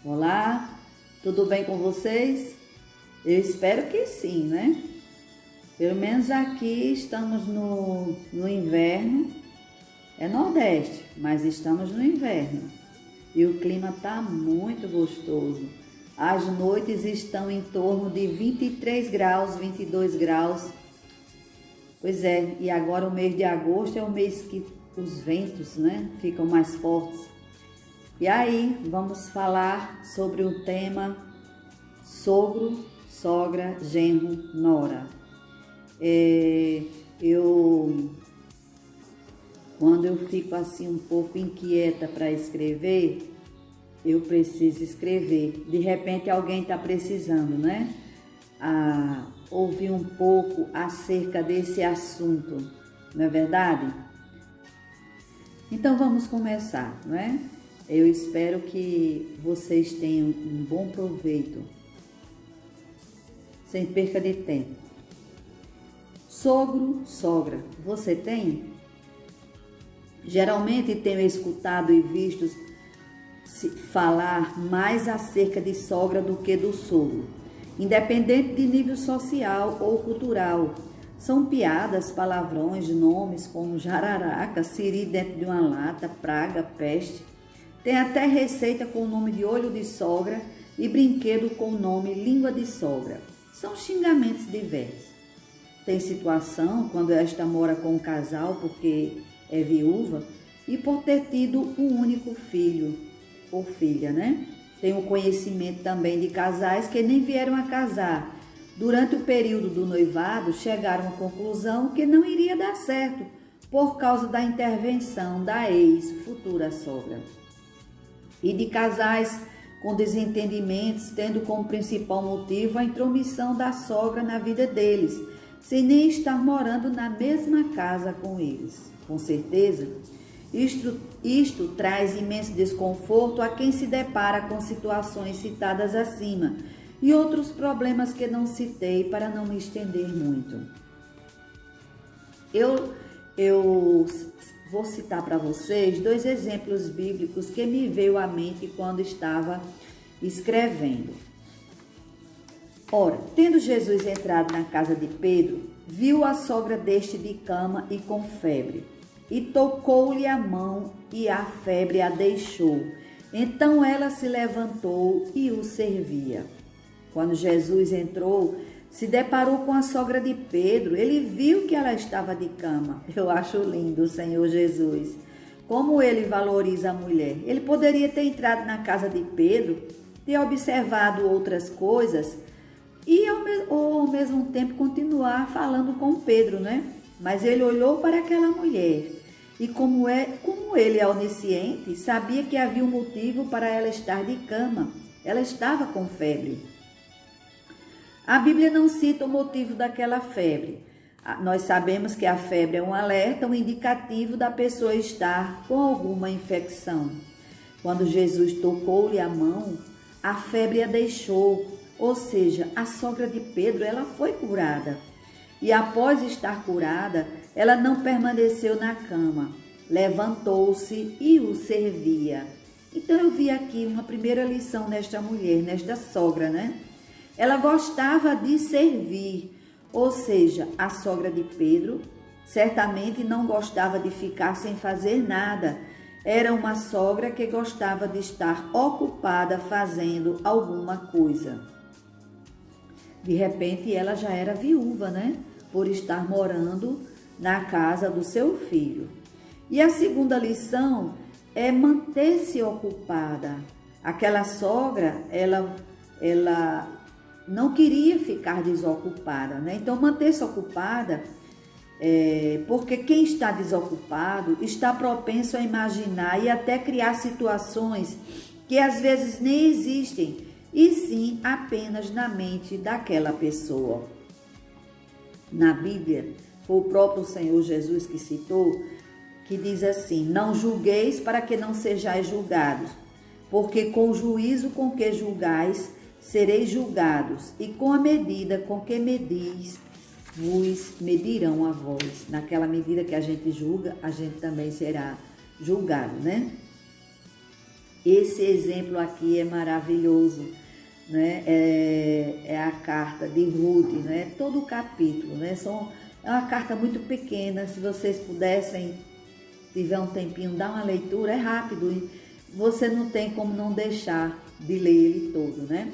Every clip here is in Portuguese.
Olá, tudo bem com vocês? Eu espero que sim, né? Pelo menos aqui estamos no inverno, é Nordeste, mas estamos no inverno e o clima está muito gostoso. As noites estão em torno de 23 graus, 22 graus. Pois é, e agora o mês de agosto é o mês que os ventos, né, ficam mais fortes. E aí, vamos falar sobre o tema sogro, sogra, genro, nora. Eu, quando eu fico assim um pouco inquieta para escrever, eu preciso escrever. De repente alguém está precisando, né? Ouvir um pouco acerca desse assunto, não é verdade? Então vamos começar, não é? Eu espero que vocês tenham um bom proveito, sem perca de tempo. Sogro, sogra, você tem? Geralmente tenho escutado e visto falar mais acerca de sogra do que do sogro, independente de nível social ou cultural. São piadas, palavrões, nomes como jararaca, siri dentro de uma lata, praga, peste. Tem até receita com o nome de olho de sogra e brinquedo com o nome língua de sogra. São xingamentos diversos. Tem situação quando esta mora com um casal porque é viúva e por ter tido um único filho ou filha, né? Tem o conhecimento também de casais que nem vieram a casar. Durante o período do noivado, chegaram à conclusão que não iria dar certo por causa da intervenção da ex-futura sogra. E de casais com desentendimentos, tendo como principal motivo a intromissão da sogra na vida deles, sem nem estar morando na mesma casa com eles. Com certeza, isto traz imenso desconforto a quem se depara com situações citadas acima e outros problemas que não citei para não me estender muito. Eu vou citar para vocês 2 exemplos bíblicos que me veio à mente quando estava escrevendo. Ora, tendo Jesus entrado na casa de Pedro, viu a sogra deste de cama e com febre, e tocou-lhe a mão, e a febre a deixou. Então ela se levantou e o servia. Quando Jesus entrou, se deparou com a sogra de Pedro, ele viu que ela estava de cama. Eu acho lindo o Senhor Jesus. Como ele valoriza a mulher. Ele poderia ter entrado na casa de Pedro, ter observado outras coisas e ao mesmo tempo continuar falando com Pedro, né? Mas ele olhou para aquela mulher e como ele é onisciente, sabia que havia um motivo para ela estar de cama. Ela estava com febre. A Bíblia não cita o motivo daquela febre. Nós sabemos que a febre é um alerta, um indicativo da pessoa estar com alguma infecção. Quando Jesus tocou-lhe a mão, a febre a deixou, ou seja, a sogra de Pedro, ela foi curada. E após estar curada, ela não permaneceu na cama, levantou-se e o servia. Então eu vi aqui uma primeira lição nesta mulher, nesta sogra, né? Ela gostava de servir, ou seja, a sogra de Pedro certamente não gostava de ficar sem fazer nada. Era uma sogra que gostava de estar ocupada fazendo alguma coisa. De repente ela já era viúva, né? Por estar morando na casa do seu filho. E a segunda lição é manter-se ocupada. Aquela sogra, ela não queria ficar desocupada, né? Então, manter-se ocupada, porque quem está desocupado está propenso a imaginar e até criar situações que às vezes nem existem, e sim apenas na mente daquela pessoa. Na Bíblia, foi o próprio Senhor Jesus que citou, que diz assim: não julgueis para que não sejais julgados, porque com o juízo com que julgais, sereis julgados, e com a medida com que medis, vos medirão a vós. Naquela medida que a gente julga, a gente também será julgado, né? Esse exemplo aqui é maravilhoso, né? É a carta de Ruth, né? Todo o capítulo, né? É uma carta muito pequena. Se vocês pudessem, tiver um tempinho, dar uma leitura, é rápido. E você não tem como não deixar de ler ele todo, né?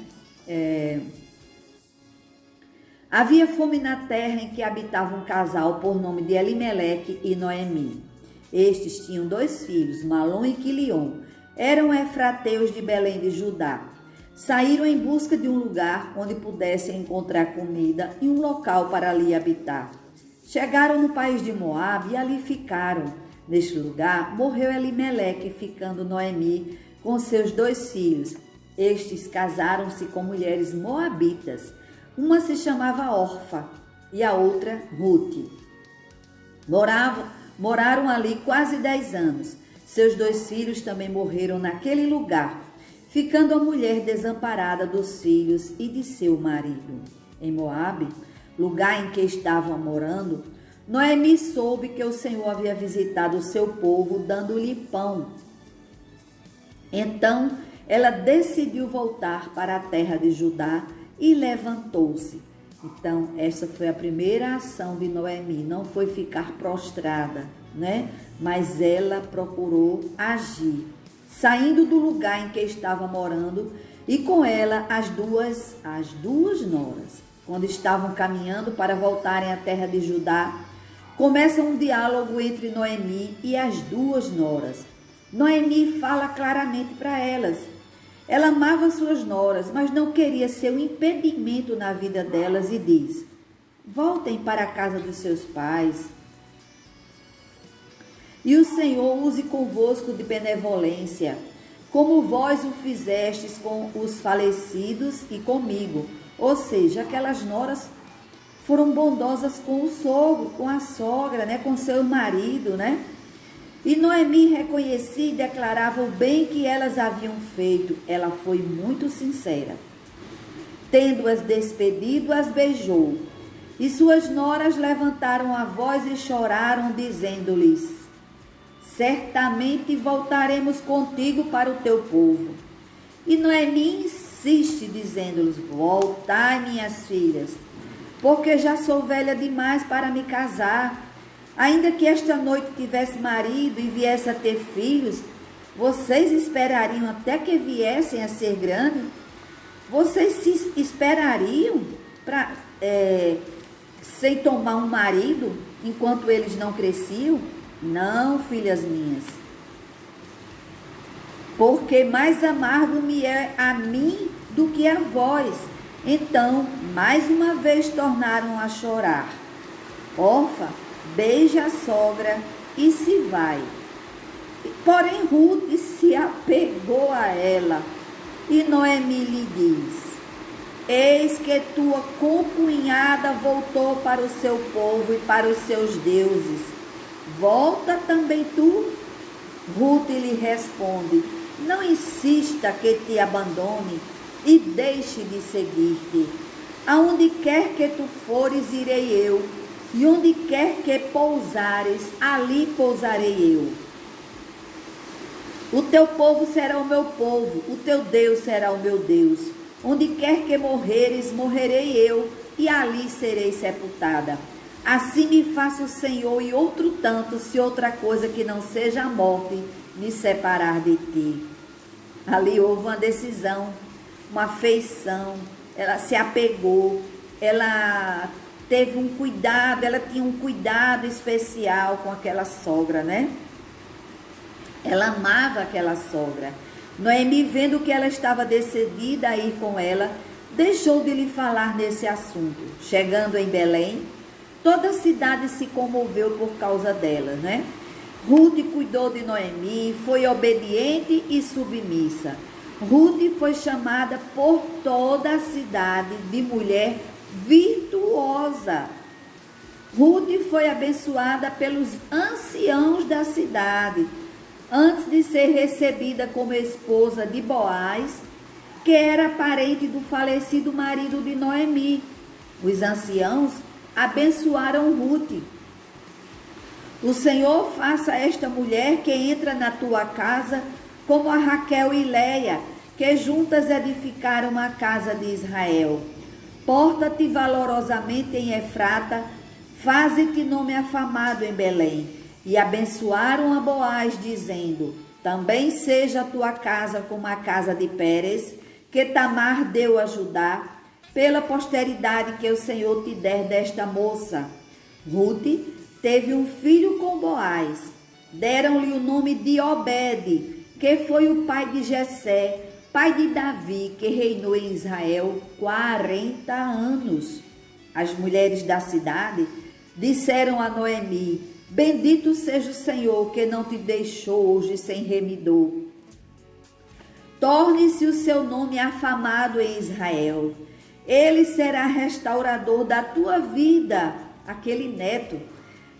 Havia fome na terra em que habitava um casal por nome de Elimeleque e Noemi. Estes tinham 2 filhos, Malom e Quilion. Eram efrateus de Belém de Judá. Saíram em busca de um lugar onde pudessem encontrar comida e um local para ali habitar. Chegaram no país de Moabe e ali ficaram. Neste lugar morreu Elimeleque, ficando Noemi com seus 2 filhos. Estes casaram-se com mulheres moabitas. Uma se chamava Orfa e a outra Ruth. Moraram ali quase 10 anos. Seus 2 filhos também morreram naquele lugar, ficando a mulher desamparada dos filhos e de seu marido. Em Moabe, lugar em que estavam morando, Noemi soube que o Senhor havia visitado o seu povo, dando-lhe pão. Então, ela decidiu voltar para a terra de Judá e levantou-se. Então, essa foi a primeira ação de Noemi, não foi ficar prostrada, né? Mas ela procurou agir, saindo do lugar em que estava morando, e com ela as duas noras. Quando estavam caminhando para voltarem à terra de Judá, começa um diálogo entre Noemi e as 2 noras. Noemi fala claramente para elas. Ela amava suas noras, mas não queria ser um impedimento na vida delas e diz: voltem para a casa dos seus pais. E o Senhor use convosco de benevolência, como vós o fizestes com os falecidos e comigo. Ou seja, aquelas noras foram bondosas com o sogro, com a sogra, né, com seu marido, né? E Noemi reconhecia e declarava o bem que elas haviam feito. Ela foi muito sincera. Tendo-as despedido, as beijou. E suas noras levantaram a voz e choraram, dizendo-lhes: certamente voltaremos contigo para o teu povo. E Noemi insiste, dizendo-lhes: voltai, minhas filhas, porque já sou velha demais para me casar. Ainda que esta noite tivesse marido e viesse a ter filhos, vocês esperariam até que viessem a ser grandes? Vocês se esperariam sem tomar um marido enquanto eles não cresciam? Não, filhas minhas, porque mais amargo me é a mim do que a vós. Então, mais uma vez tornaram a chorar. Orfa beija a sogra e se vai. Porém, Ruth se apegou a ela e Noemi lhe diz: eis que tua concunhada voltou para o seu povo e para os seus deuses. Volta também tu? Ruth lhe responde: não insista que te abandone e deixe de seguir-te. Aonde quer que tu fores, irei eu, e onde quer que pousares, ali pousarei eu. O teu povo será o meu povo, o teu Deus será o meu Deus. Onde quer que morreres, morrerei eu, e ali serei sepultada. Assim me faça o Senhor e outro tanto, se outra coisa que não seja a morte me separar de ti. Ali houve uma decisão, uma afeição, ela se apegou, ela teve um cuidado, ela tinha um cuidado especial com aquela sogra, né? Ela amava aquela sogra. Noemi, vendo que ela estava decidida a ir com ela, deixou de lhe falar nesse assunto. Chegando em Belém, toda a cidade se comoveu por causa dela, né? Ruth cuidou de Noemi, foi obediente e submissa. Ruth foi chamada por toda a cidade de mulher virtuosa. Ruth foi abençoada pelos anciãos da cidade, antes de ser recebida como esposa de Boaz, que era parente do falecido marido de Noemi. Os anciãos abençoaram Ruth. O Senhor faça a esta mulher que entra na tua casa como a Raquel e Leia, que juntas edificaram a casa de Israel. Porta-te valorosamente em Efrata, faze-te nome afamado em Belém. E abençoaram a Boaz, dizendo: também seja a tua casa como a casa de Pérez, que Tamar deu a Judá, pela posteridade que o Senhor te der desta moça. Ruth teve um filho com Boaz. Deram-lhe o nome de Obed, que foi o pai de Jessé, pai de Davi, que reinou em Israel 40 anos. As mulheres da cidade disseram a Noemi: bendito seja o Senhor, que não te deixou hoje sem remidor. Torne-se o seu nome afamado em Israel. Ele será restaurador da tua vida, aquele neto,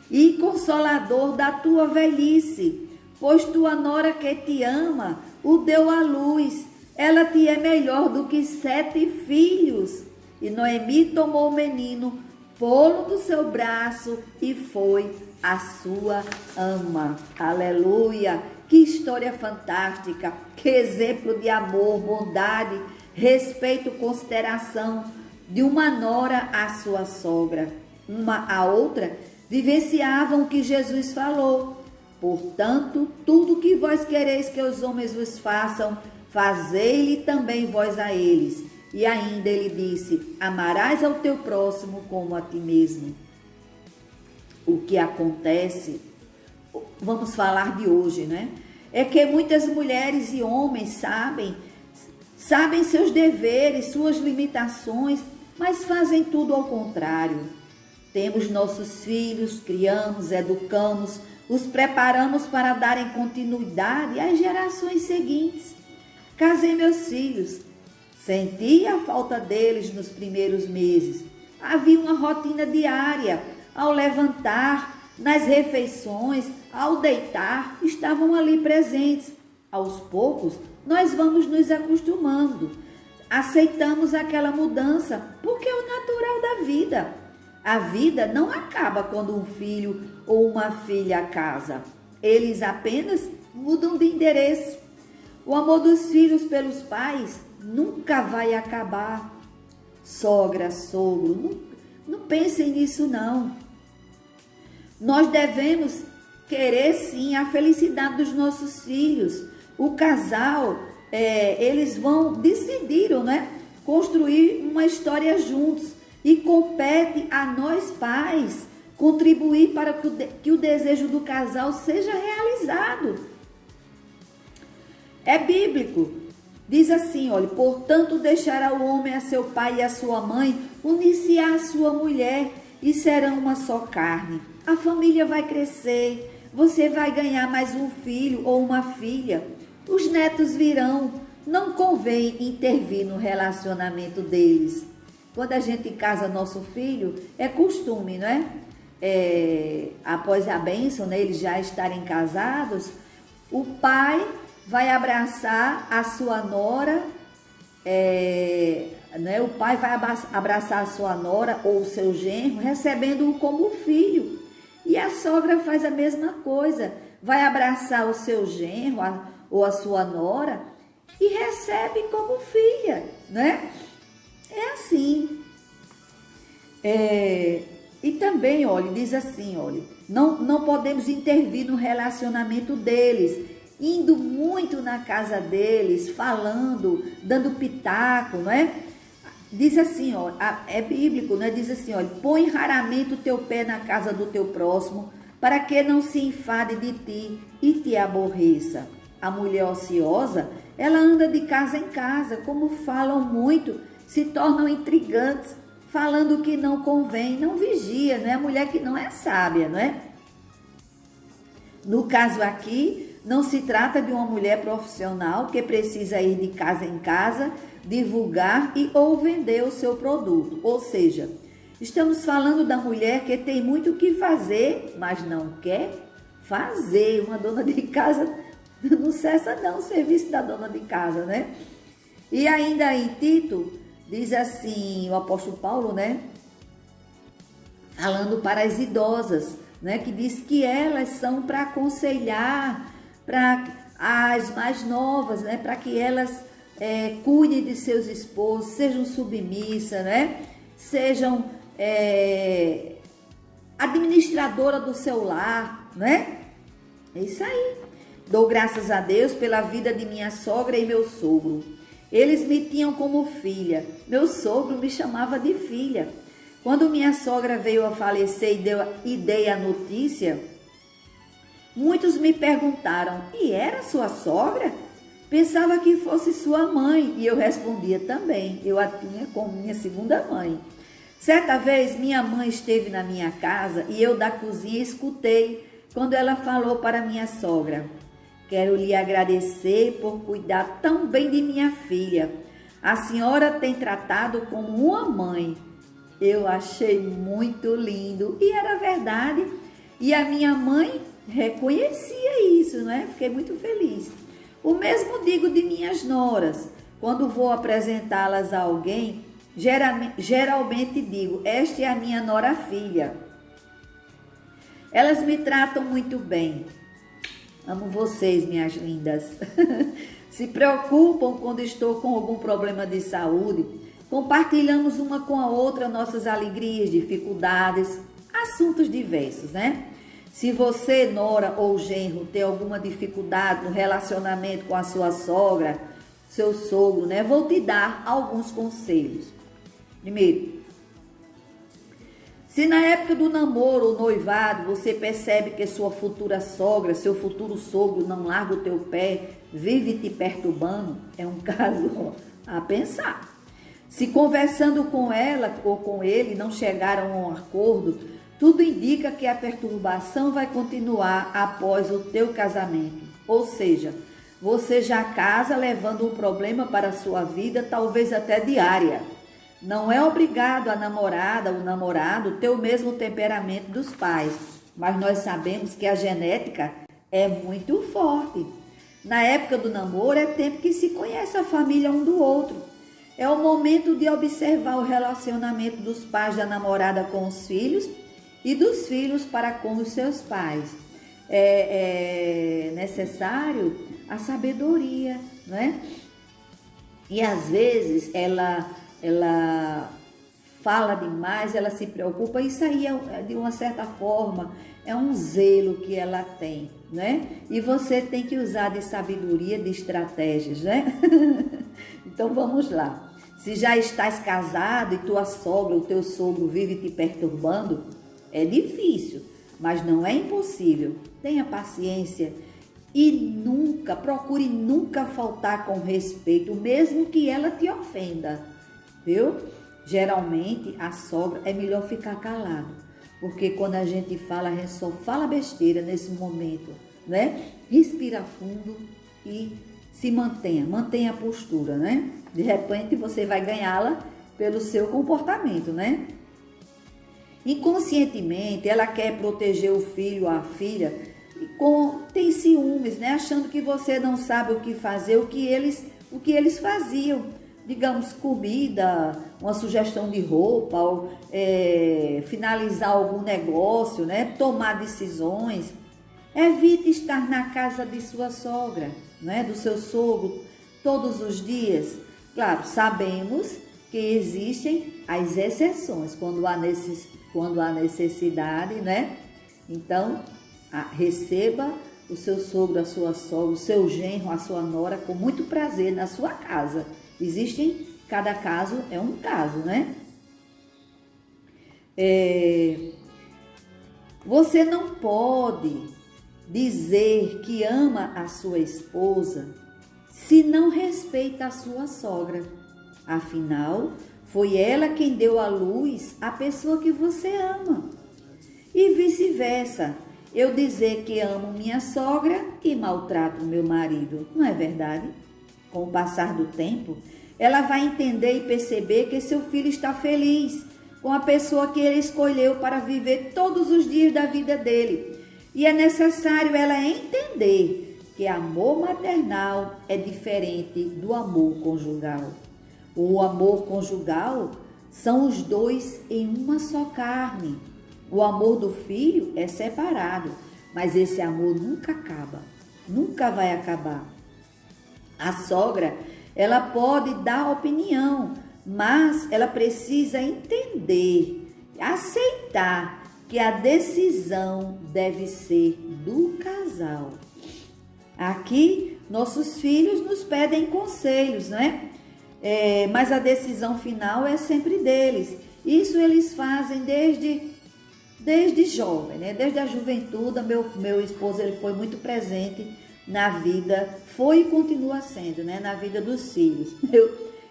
e consolador da tua velhice, pois tua nora que te ama o deu à luz. Ela te é melhor do que 7 filhos. E Noemi tomou o menino, pô-lo do seu braço e foi a sua ama. Aleluia! Que história fantástica! Que exemplo de amor, bondade, respeito, consideração de uma nora à sua sogra. Uma à outra vivenciavam o que Jesus falou. Portanto, tudo que vós quereis que os homens vos façam, fazei-lhe também vós a eles. E ainda ele disse: amarás ao teu próximo como a ti mesmo. O que acontece, vamos falar de hoje, né? É que muitas mulheres e homens sabem seus deveres, suas limitações, mas fazem tudo ao contrário. Temos nossos filhos, criamos, educamos, os preparamos para darem continuidade às gerações seguintes. Casei meus filhos, senti a falta deles nos primeiros meses. Havia uma rotina diária. Ao levantar, nas refeições, ao deitar, estavam ali presentes. Aos poucos, nós vamos nos acostumando. Aceitamos aquela mudança, porque é o natural da vida. A vida não acaba quando um filho ou uma filha casa. Eles apenas mudam de endereço. O amor dos filhos pelos pais nunca vai acabar. Sogra, sogro, não pensem nisso não. Nós devemos querer sim a felicidade dos nossos filhos. O casal, decidiram, né, construir uma história juntos. E compete a nós pais contribuir para que o desejo do casal seja realizado. É bíblico. Diz assim, olha: portanto deixará o homem a seu pai e a sua mãe, unir-se à sua mulher e serão uma só carne. A família vai crescer, você vai ganhar mais um filho ou uma filha. Os netos virão. Não convém intervir no relacionamento deles. Quando a gente casa nosso filho, é costume, não é? Após a bênção, né, eles já estarem casados, o pai vai abraçar a sua nora, né, o pai vai abraçar a sua nora ou o seu genro, recebendo-o como filho. E a sogra faz a mesma coisa, vai abraçar o seu genro ou a sua nora e recebe como filha, né? É assim. E também, olha, diz assim, olha, não podemos intervir no relacionamento deles, indo muito na casa deles, falando, dando pitaco, não é? Diz assim, ó, é bíblico, né? Diz assim, olha: põe raramente o teu pé na casa do teu próximo, para que não se enfade de ti e te aborreça. A mulher ociosa, ela anda de casa em casa, como falam muito, se tornam intrigantes, falando o que não convém, não vigia, não é? A mulher que não é sábia, não é? No caso aqui, não se trata de uma mulher profissional que precisa ir de casa em casa, divulgar ou vender o seu produto. Ou seja, estamos falando da mulher que tem muito o que fazer, mas não quer fazer. Uma dona de casa não cessa não o serviço da dona de casa, né? E ainda em Tito, diz assim, o apóstolo Paulo, né? Falando para as idosas, né? Que diz que elas são para aconselhar, as mais novas, né, para que elas cuidem de seus esposos, sejam submissas, né, sejam administradora do seu lar, né? É isso aí. Dou graças a Deus pela vida de minha sogra e meu sogro. Eles me tinham como filha. Meu sogro me chamava de filha. Quando minha sogra veio a falecer e dei a notícia, muitos me perguntaram: e era sua sogra? Pensava que fosse sua mãe. E eu respondia também. Eu a tinha como minha segunda mãe. Certa vez, minha mãe esteve na minha casa e eu da cozinha escutei quando ela falou para minha sogra: quero lhe agradecer por cuidar tão bem de minha filha. A senhora tem tratado como uma mãe. Eu achei muito lindo e era verdade. E a minha mãe reconhecia isso, né? Fiquei muito feliz. O mesmo digo de minhas noras. Quando vou apresentá-las a alguém, geralmente digo: esta é a minha nora-filha. Elas me tratam muito bem. Amo vocês, minhas lindas. Se preocupam quando estou com algum problema de saúde. Compartilhamos uma com a outra nossas alegrias, dificuldades, assuntos diversos, né? Se você, nora ou genro, tem alguma dificuldade no relacionamento com a sua sogra, seu sogro, né? Vou te dar alguns conselhos. Primeiro, se na época do namoro ou noivado você percebe que sua futura sogra, seu futuro sogro não larga o teu pé, vive te perturbando, é um caso a pensar. Se conversando com ela ou com ele não chegaram a um acordo, tudo indica que a perturbação vai continuar após o teu casamento. Ou seja, você já casa levando um problema para a sua vida, talvez até diária. Não é obrigado a namorada ou namorado ter o mesmo temperamento dos pais, mas nós sabemos que a genética é muito forte. Na época do namoro é tempo que se conhece a família um do outro. É o momento de observar o relacionamento dos pais da namorada com os filhos e dos filhos para com os seus pais. É necessário a sabedoria, né? E às vezes ela fala demais, ela se preocupa, isso aí de uma certa forma é um zelo que ela tem, né? E você tem que usar de sabedoria, de estratégias, né? Então vamos lá. Se já estás casado e tua sogra, o teu sogro vive te perturbando, é difícil, mas não é impossível. Tenha paciência e procure nunca faltar com respeito, mesmo que ela te ofenda. Viu? Geralmente a sogra é melhor ficar calado, porque quando a gente só fala besteira nesse momento, né? Respira fundo e se mantenha a postura, né? De repente você vai ganhá-la pelo seu comportamento, né? Inconscientemente ela quer proteger o filho ou a filha e tem ciúmes, né? Achando que você não sabe o que fazer, o que eles faziam. Digamos, comida, uma sugestão de roupa, ou, finalizar algum negócio, né? Tomar decisões. Evite estar na casa de sua sogra, né? Do seu sogro, todos os dias. Claro, sabemos que existem as exceções, quando há necessidade, né? Então, receba o seu sogro, a sua sogra, o seu genro, a sua nora, com muito prazer na sua casa. Cada caso é um caso, né? Você não pode dizer que ama a sua esposa se não respeita a sua sogra. Afinal, foi ela quem deu à luz a pessoa que você ama. E vice-versa. Eu dizer que amo minha sogra e maltrato meu marido, não é verdade? Com o passar do tempo, ela vai entender e perceber que seu filho está feliz com a pessoa que ele escolheu para viver todos os dias da vida dele. E é necessário ela entender que amor maternal é diferente do amor conjugal. O amor conjugal são os dois em uma só carne. O amor do filho é separado, mas esse amor nunca acaba. nunca vai acabar. A sogra, ela pode dar opinião, mas ela precisa entender, aceitar que a decisão deve ser do casal. Aqui, nossos filhos nos pedem conselhos, né? Mas a decisão final é sempre deles. Isso eles fazem desde jovem, né? Desde a juventude. Meu esposo, ele foi muito presente na vida, foi e continua sendo, né? Na vida dos filhos.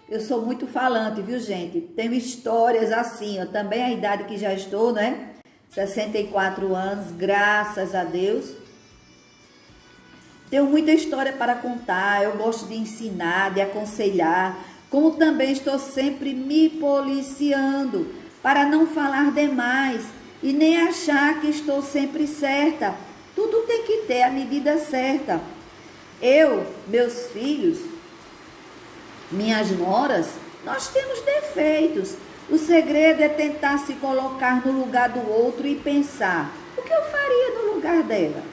Eu sou muito falante, viu, gente? Tenho histórias assim, ó, também a idade que já estou, né? 64 anos, graças a Deus. Tenho muita história para contar, eu gosto de ensinar, de aconselhar, como também estou sempre me policiando para não falar demais e nem achar que estou sempre certa. Tudo tem que ter a medida certa. Eu, meus filhos, minhas noras, nós temos defeitos. O segredo é tentar se colocar no lugar do outro e pensar: o que eu faria no lugar dela?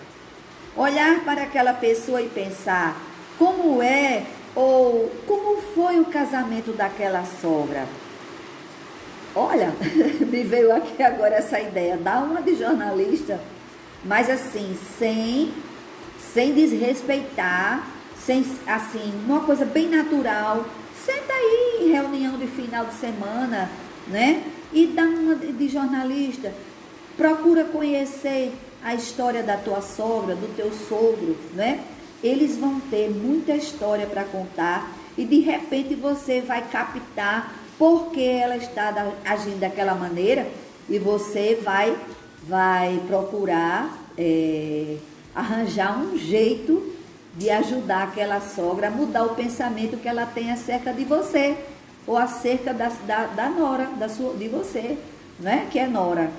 Olhar para aquela pessoa e pensar como é ou como foi o casamento daquela sogra. Olha, me veio aqui agora essa ideia, dá uma de jornalista, mas assim, sem desrespeitar, sem, assim, uma coisa bem natural. Senta aí em reunião de final de semana, né? E dá uma de jornalista. Procura conhecer a história da tua sogra, do teu sogro, né? Eles vão ter muita história para contar e de repente você vai captar por que ela está agindo daquela maneira e você vai procurar arranjar um jeito de ajudar aquela sogra a mudar o pensamento que ela tem acerca de você ou acerca da nora, de você, né? Que é nora.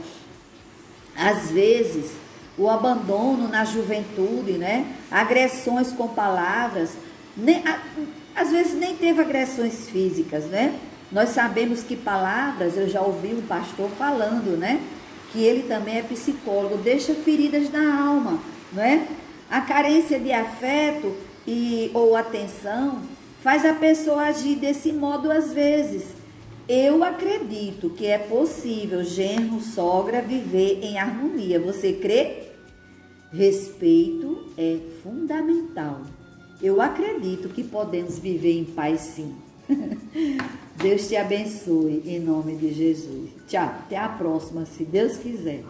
Às vezes, o abandono na juventude, né? Agressões com palavras, às vezes nem teve agressões físicas, né? Nós sabemos que palavras, eu já ouvi um pastor falando, né? Que ele também é psicólogo, deixa feridas na alma, né? A carência de afeto ou atenção faz a pessoa agir desse modo às vezes. Eu acredito que é possível genro, sogra viver em harmonia. Você crê? Respeito é fundamental. Eu acredito que podemos viver em paz, sim. Deus te abençoe em nome de Jesus. Tchau, até a próxima, se Deus quiser.